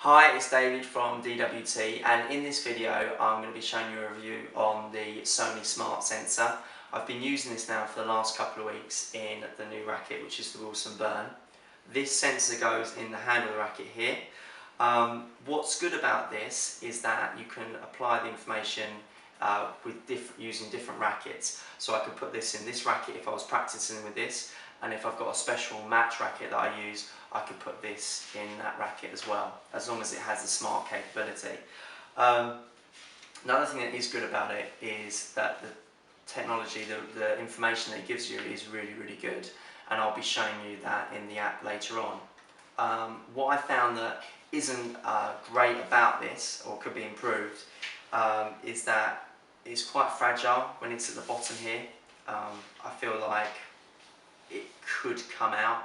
Hi, it's David from DWT, and in this video I'm going to be showing you a review on the Sony Smart Sensor. I've been using this now for the last couple of weeks in the new racket, which is the Wilson Burn. This sensor goes in the handle of the racket here. What's good about this is that you can apply the information using different rackets. So I could put this in this racket if I was practicing with this, and if I've got a special match racket that I use, I could put this in that racket as well, as long as it has the smart capability. Another thing that is good about it is that the technology, the information that it gives you is really good, and I'll be showing you that in the app later on. What I found that isn't great about this, or could be improved, is that it's quite fragile when it's at the bottom here. I feel like it could come out.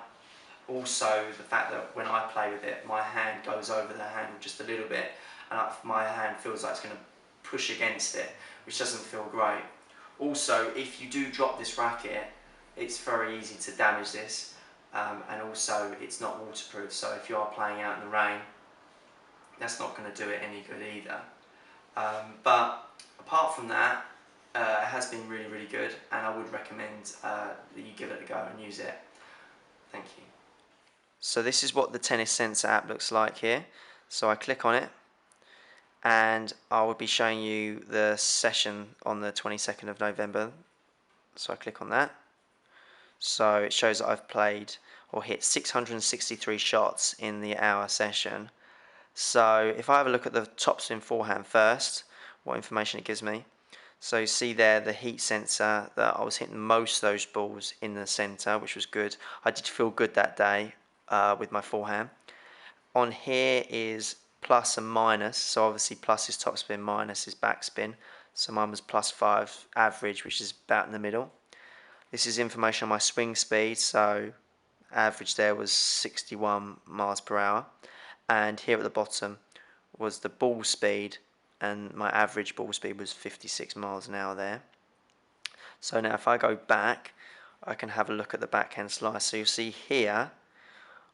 Also, the fact that when I play with it, my hand goes over the handle just a little bit, and my hand feels like it's going to push against it, which doesn't feel great. Also, if you do drop this racket, it's very easy to damage this, and also it's not waterproof, so if you are playing out in the rain, that's not going to do it any good either. But apart from that, it has been really good, and I would recommend that you give it a go and use it. Thank you. So this is what the tennis sensor app looks like here. So I click on it, and I will be showing you the session on the 22nd of November. So I click on that. So it shows that I've played or hit 663 shots in the hour session. So if I have a look at the topspin forehand first, what information it gives me. So you see there the heat sensor, that I was hitting most of those balls in the centre, which was good. I did feel good that day with my forehand. On here is plus and minus, so obviously plus is topspin, minus is backspin. So mine was +5 average, which is about in the middle. This is information on my swing speed, so average there was 61 miles per hour. And here at the bottom was the ball speed, and my average ball speed was 56 miles an hour there. So now if I go back, I can have a look at the backhand slice. So you'll see here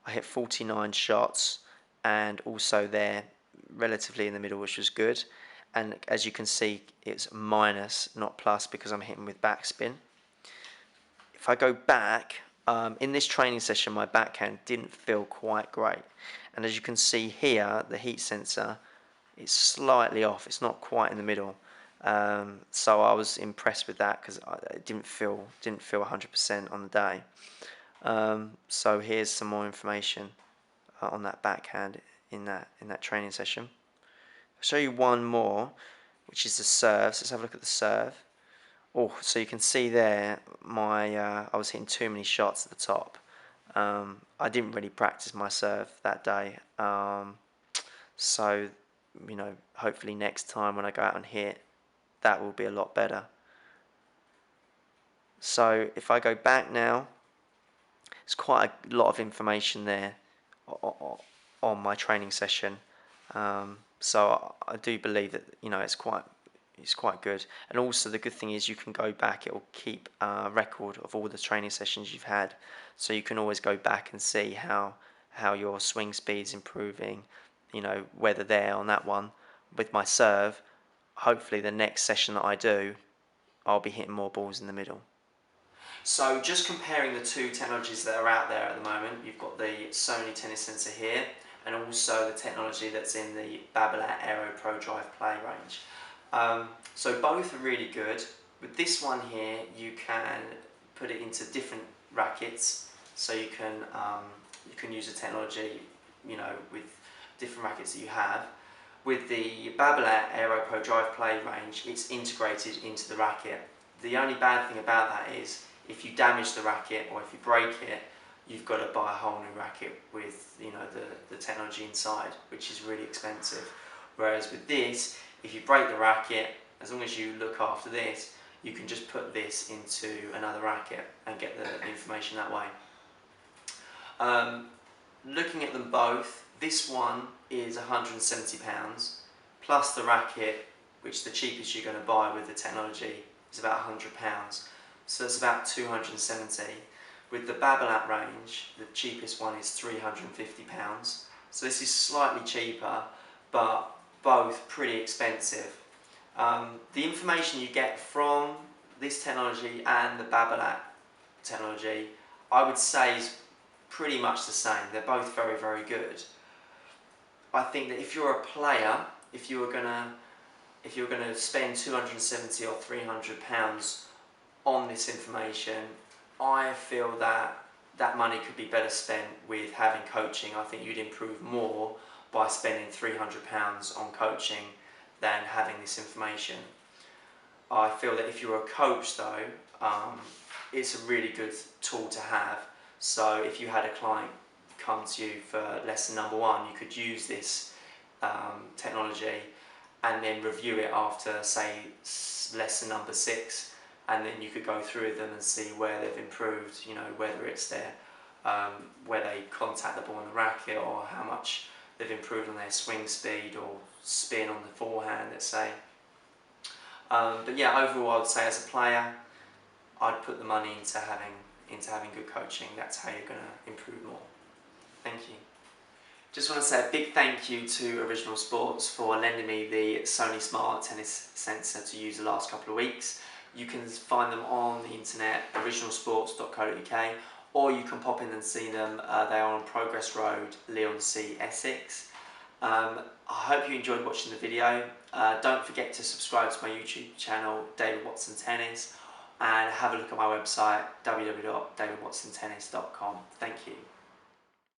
I hit 49 shots, and also there relatively in the middle, which was good. And as you can see, it's minus, not plus, because I'm hitting with backspin. If I go back, in this training session my backhand didn't feel quite great, and as you can see here, the heat sensor is slightly off, it's not quite in the middle. So I was impressed with that, because it didn't feel 100% on the day. So here's some more information on that backhand in that training session. I'll show you one more, which is the serve. So let's have a look at the serve. Oh, so you can see there I was hitting too many shots at the top. I didn't really practice my serve that day, so hopefully next time when I go out and hit, that will be a lot better. So if I go back now, it's quite a lot of information there on my training session. So I do believe that it's quite good. And also the good thing is you can go back, it will keep a record of all the training sessions you've had, so you can always go back and see how your swing speed's improving, whether there on that one. With my serve, hopefully the next session that I do, I'll be hitting more balls in the middle. So just comparing the two technologies that are out there at the moment, you've got the Sony tennis sensor here, and also the technology that's in the Babolat Pure Drive play range. So both are really good. With this one here, you can put it into different rackets, so you can use the technology, with different rackets that you have. With the Babolat Pure Drive play range, it's integrated into the racket. The only bad thing about that is if you damage the racket or if you break it, you've got to buy a whole new racket with the technology inside, which is really expensive. Whereas with this, if you break the racket, as long as you look after this, you can just put this into another racket and get the information that way. Looking at them both, this one is £170 plus the racket, which the cheapest you're going to buy with the technology is about £100. So that's about 270. With the Babolat range, the cheapest one is £350, So this is slightly cheaper, but both pretty expensive. The information you get from this technology and the Babolat technology, I would say, is pretty much the same. They're both very, very good. I think that if you're a player, if you were gonna spend 270 or 300 pounds on this information, I feel that that money could be better spent with having coaching. I think you'd improve more by spending 300 pounds on coaching than having this information. I feel that if you're a coach though, it's a really good tool to have. So if you had a client come to you for lesson number 1, you could use this technology and then review it after, say, lesson number 6, and then you could go through them and see where they've improved, you know, whether it's their where they contact the ball on the racket, or how much they've improved on their swing speed or spin on the forehand, let's say. But yeah, overall I would say as a player, I'd put the money into having good coaching. That's how you're going to improve more. Thank you. Just want to say a big thank you to Original Sports for lending me the Sony Smart Tennis Sensor to use the last couple of weeks. You can find them on the internet, originalsports.co.uk, or you can pop in and see them. They are on Progress Road, Leigh-on-Sea, Essex. I hope you enjoyed watching the video. Don't forget to subscribe to my YouTube channel, David Watson Tennis, and have a look at my website, www.davidwatsontennis.com. Thank you.